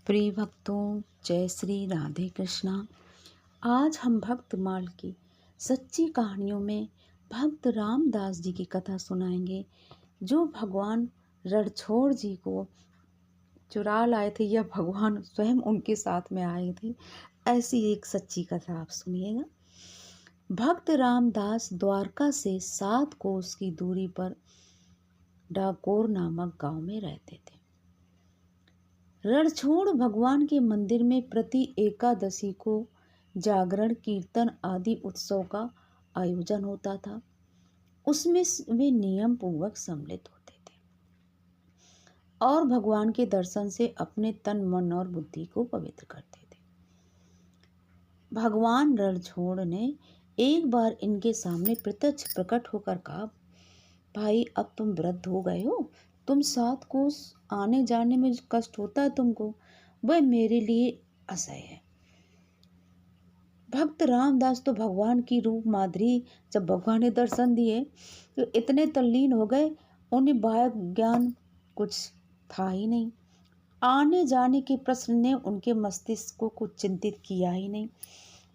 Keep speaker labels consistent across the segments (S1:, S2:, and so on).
S1: प्रिय भक्तों, जय श्री राधे कृष्णा। आज हम भक्तमाल की सच्ची कहानियों में भक्त रामदास जी की कथा सुनाएंगे, जो भगवान रणछोड़ जी को चुरा लाए थे या भगवान स्वयं उनके साथ में आए थे। ऐसी एक सच्ची कथा आप सुनिएगा। भक्त रामदास द्वारका से 7 कोस की दूरी पर डाकोर नामक गांव में रहते थे। रणछोड़ भगवान के मंदिर में प्रति एकादशी को जागरण, कीर्तन आदि उत्सव का आयोजन होता था। उसमें वे नियम पूर्वक सम्मिलित होते थे और भगवान के दर्शन से अपने तन, मन और बुद्धि को पवित्र करते थे। भगवान रणछोड़ ने एक बार इनके सामने प्रत्यक्ष प्रकट होकर कहा, भाई, अब तुम वृद्ध हो गए हो, तुम 7 कोस आने जाने में जो कष्ट होता है तुमको, वह मेरे लिए असह्य है। भक्त रामदास तो भगवान की रूप माधुरी, जब भगवान ने दर्शन दिए तो इतने तल्लीन हो गए, उन्हें बाह्य ज्ञान कुछ था ही नहीं। आने जाने के प्रश्न ने उनके मस्तिष्क को कुछ चिंतित किया ही नहीं।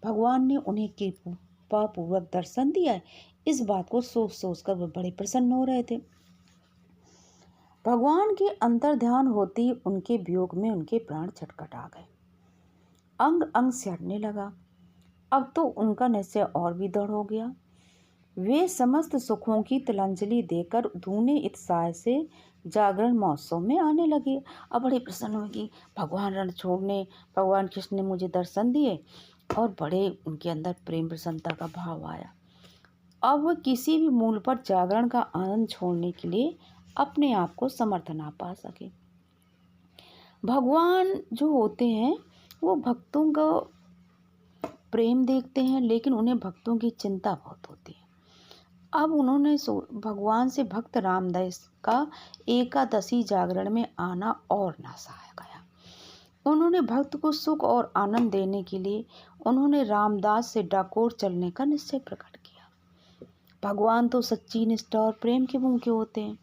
S1: भगवान ने उन्हें कृपा पूर्वक दर्शन दिया है, इस बात को सोच सोच कर वे बड़े प्रसन्न हो रहे थे। भगवान के अंतर ध्यान होते ही उनके वियोग में उनके प्राण छटपटा गए, अंग अंग सिहरने लगा। अब तो उनका निश्चय और भी दृढ़ हो गया। वे समस्त सुखों की तिलांजलि देकर धूने उत्साह से जागरण महोत्सव में आने लगे। अब बड़े प्रसन्न हुए कि भगवान रणछोड़ ने, भगवान कृष्ण ने मुझे दर्शन दिए, और बड़े उनके अंदर प्रेम प्रसन्नता का भाव आया। अब वह किसी भी मूल पर जागरण का आनंद छोड़ने के लिए अपने आप को समर्थ ना पा सके। भगवान जो होते हैं वो भक्तों का प्रेम देखते हैं, लेकिन उन्हें भक्तों की चिंता बहुत होती है। अब उन्होंने भगवान से भक्त रामदास का एकादशी जागरण में आना और ना सहा गया। उन्होंने भक्त को सुख और आनंद देने के लिए उन्होंने रामदास से डाकोर चलने का निश्चय प्रकट किया। भगवान तो सच्ची निष्ठा और प्रेम के भूखे होते हैं।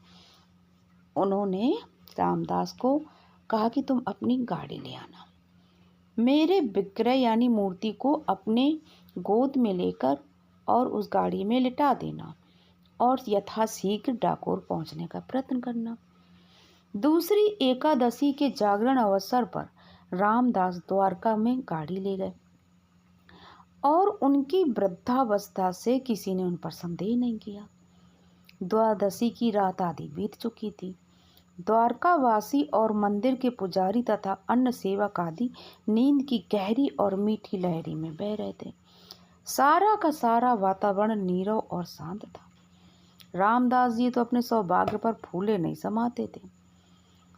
S1: उन्होंने रामदास को कहा कि तुम अपनी गाड़ी ले आना, मेरे विग्रह यानी मूर्ति को अपने गोद में लेकर और उस गाड़ी में लिटा देना और यथाशीघ्र डाकोर पहुंचने का प्रयत्न करना। दूसरी एकादशी के जागरण अवसर पर रामदास द्वारका में गाड़ी ले गए और उनकी वृद्धावस्था से किसी ने उन पर संदेह नहीं किया। द्वादशी की रात आदि बीत चुकी थी। द्वारकावासी और मंदिर के पुजारी तथा अन्य सेवक आदि नींद की गहरी और मीठी लहरी में बह रहे थे। सारा का सारा वातावरण नीरव और शांत था। रामदास जी तो अपने सौभाग्य पर फूले नहीं समाते थे।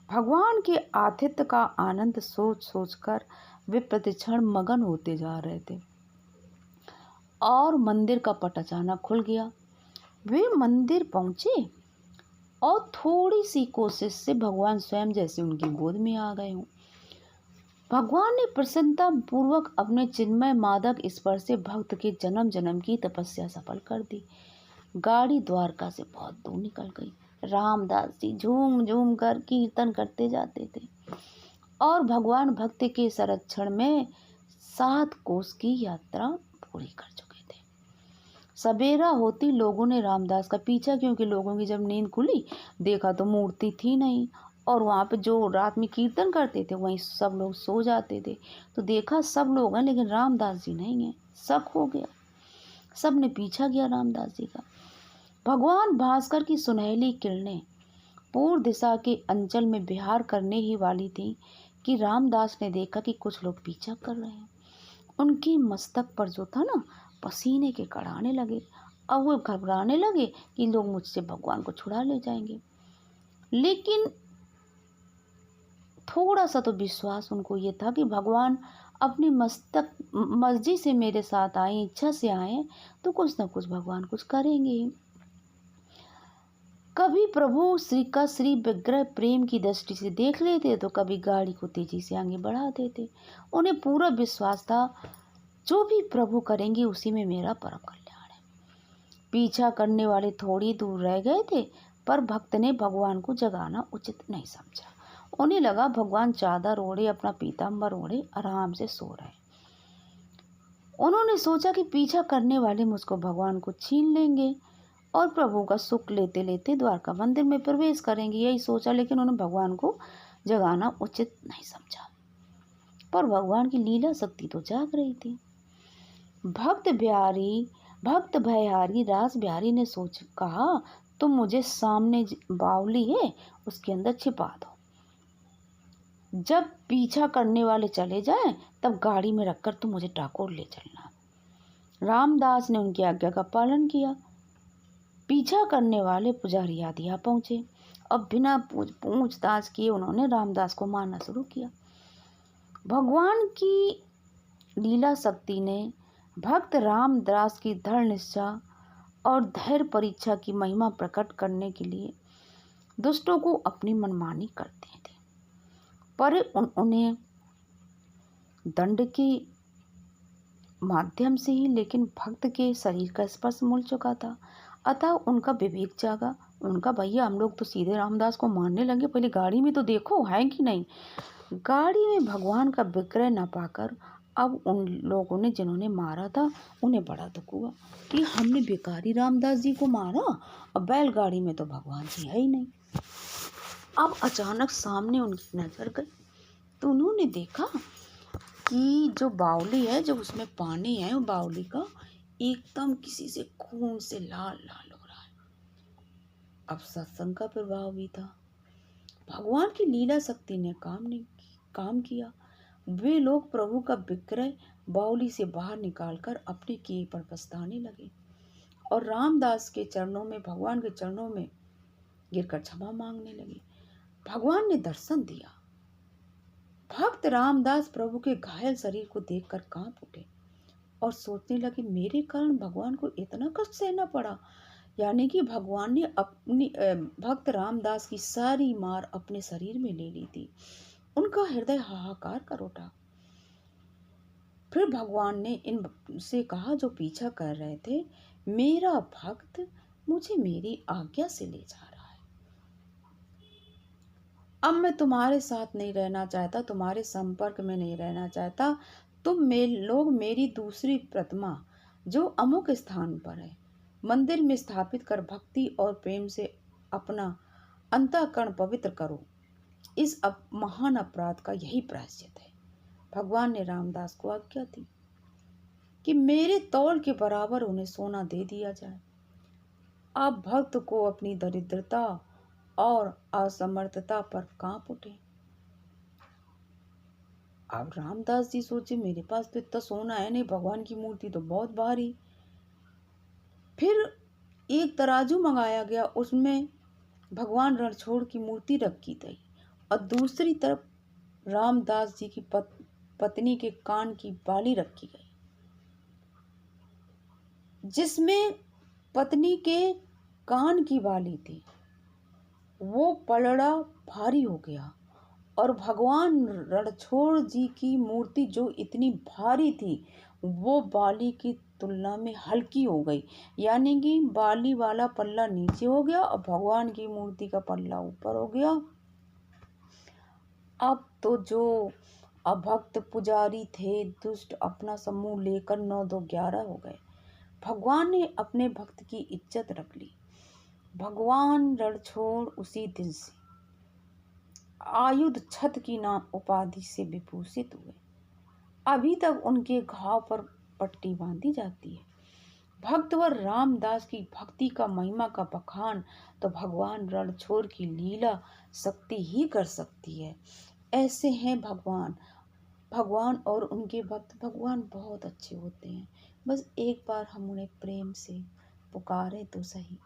S1: भगवान के आतिथ्य का आनंद सोच सोच कर वे प्रतिक्षण मगन होते जा रहे थे और मंदिर का पट अचानक खुल गया। वे मंदिर पहुंचे और थोड़ी सी कोशिश से भगवान स्वयं जैसे उनकी गोद में आ गए हों। भगवान ने प्रसन्नता पूर्वक अपने चिन्मय मादक स्पर्श से भक्त के जन्म जन्म की तपस्या सफल कर दी। गाड़ी द्वारका से बहुत दूर निकल गई। रामदास जी झूम झूम कर कीर्तन करते जाते थे और भगवान भक्त के संरक्षण में 7 कोस की यात्रा पूरी कर चुके थे। सवेरा होती लोगों ने रामदास का पीछा, क्योंकि लोगों की जब नींद खुली देखा तो मूर्ति थी नहीं, और वहाँ पे जो रात में कीर्तन करते थे वहीं सब लोग सो जाते थे। तो देखा सब लोग हैं लेकिन रामदास जी नहीं हैं। शक हो गया, सब ने पीछा किया रामदास जी का। भगवान भास्कर की सुनहली किरणें पूर्व दिशा के अंचल में विहार करने ही वाली थी कि रामदास ने देखा कि कुछ लोग पीछा कर रहे हैं। उनकी मस्तक पर जो था ना, पसीने के कण आने लगे। अब वो घबराने लगे कि लोग मुझसे भगवान को छुड़ा ले जाएंगे, लेकिन थोड़ा सा तो विश्वास उनको ये था कि भगवान अपनी मर्जी से मेरे साथ आए, इच्छा से आए, तो कुछ ना कुछ भगवान कुछ करेंगे ही। कभी प्रभु श्री विग्रह प्रेम की दृष्टि से देख लेते तो कभी गाड़ी को तेजी से आगे बढ़ा देते। उन्हें पूरा विश्वास था जो भी प्रभु करेंगे उसी में मेरा परम कल्याण है। पीछा करने वाले थोड़ी दूर रह गए थे, पर भक्त ने भगवान को जगाना उचित नहीं समझा। उन्हें लगा भगवान चादर ओढ़े, अपना पीताम्बर ओढ़े आराम से सो रहे। उन्होंने सोचा कि पीछा करने वाले मुझको भगवान को छीन लेंगे और प्रभु का सुख लेते लेते द्वारका मंदिर में प्रवेश करेंगे, यही सोचा। लेकिन उन्होंने भगवान को जगाना उचित नहीं समझा। पर भगवान की लीला शक्ति तो जाग रही थी। भक्त भयहारी रास बिहारी ने कहा, तुम मुझे सामने बावली है उसके अंदर छिपा दो। जब पीछा करने वाले चले जाएं तब गाड़ी में रखकर तुम मुझे टाकोर ले चलना। रामदास ने उनकी आज्ञा का पालन किया। पीछा करने वाले पुजारी आदि आ पहुंचे। अब बिना पूछताछ किए उन्होंने रामदास को मारना शुरू किया। भगवान की लीला शक्ति ने भक्त रामदास की दृढ़ निष्ठा और धैर्य परीक्षा की महिमा प्रकट करने के लिए दुष्टों को अपनी मनमानी करते थे, पर उन्हें दंड के माध्यम से ही लेकिन भक्त के शरीर का स्पर्श मिल चुका था। अतः उनका विवेक जागा। उनका भैया हम लोग तो सीधे रामदास को मारने लगे, पहले गाड़ी में तो देखो है कि नहीं। गाड़ी में भगवान का विग्रह न पाकर अब उन लोगों ने जिन्होंने मारा था उन्हें बड़ा दुख हुआ कि हमने बेकारी रामदास जी को मारा, अब बैलगाड़ी में तो भगवान जी है ही नहीं। अब अचानक सामने उनकी नजर गई तो उन्होंने देखा कि जो बावली है, जब उसमें पानी है, वो बावली का एकदम किसी से खून से लाल लाल हो रहा है। अब सत्संग का प्रभाव भी था। भगवान की लीला शक्ति ने काम किया। वे लोग प्रभु का विग्रह बावली से बाहर निकालकर अपने किए पर पछताने लगे और रामदास के चरणों में, भगवान के चरणों में गिरकर क्षमा मांगने लगे। भगवान ने दर्शन दिया। भक्त रामदास प्रभु के घायल शरीर को देखकर कांप उठे और सोचने लगे, मेरे कारण भगवान को इतना कष्ट सहना पड़ा। यानी कि भगवान ने अपनी भक्त रामदास की सारी मार अपने शरीर में ले ली थी। उनका हृदय हाहाकार कर उठा। फिर भगवान ने इनसे कहा जो पीछा कर रहे थे, मेरा भक्त मुझे मेरी आज्ञा से ले जा रहा है। अब मैं तुम्हारे साथ नहीं रहना चाहता, तुम्हारे संपर्क में नहीं रहना चाहता। तुम लोग मेरी दूसरी प्रतिमा जो अमुक स्थान पर है मंदिर में स्थापित कर भक्ति और प्रेम से अपना अंतःकरण पवित्र करो। इस महान अपराध का यही प्रायश्चित है। भगवान ने रामदास को आज्ञा दी कि मेरे तौल के बराबर उन्हें सोना दे दिया जाए। अब भक्त को अपनी दरिद्रता और असमर्थता पर कांप उठे। अब रामदास जी सोचे, मेरे पास तो इतना सोना है नहीं, भगवान की मूर्ति तो बहुत भारी। फिर एक तराजू मंगाया गया, उसमें भगवान रणछोड़ की मूर्ति रखी गई और दूसरी तरफ रामदास जी की पत्नी के कान की बाली रखी गई। जिसमें पत्नी के कान की बाली थी वो पलड़ा भारी हो गया और भगवान रणछोड़ जी की मूर्ति जो इतनी भारी थी वो बाली की तुलना में हल्की हो गई। यानी कि बाली वाला पल्ला नीचे हो गया और भगवान की मूर्ति का पल्ला ऊपर हो गया। अब तो जो अभक्त पुजारी थे दुष्ट अपना समूह लेकर 9 2 11 हो गए। भगवान ने अपने भक्त की इज्जत रख ली। भगवान रणछोड़ उसी दिन से आयुध छत की नाम उपाधि से विभूषित हुए। अभी तक उनके घाव पर पट्टी बांधी जाती है। भक्तवर रामदास की भक्ति का महिमा का बखान तो भगवान रणछोड़ की लीला शक्ति ही कर सकती है। ऐसे हैं भगवान और उनके भक्त। भगवान बहुत अच्छे होते हैं, बस एक बार हम उन्हें प्रेम से पुकारें तो सही,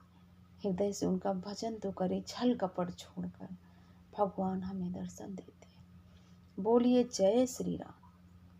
S1: हृदय से उनका भजन तो करें, छल कपट छोड़कर। भगवान हमें दर्शन देते हैं। बोलिए जय श्री राम।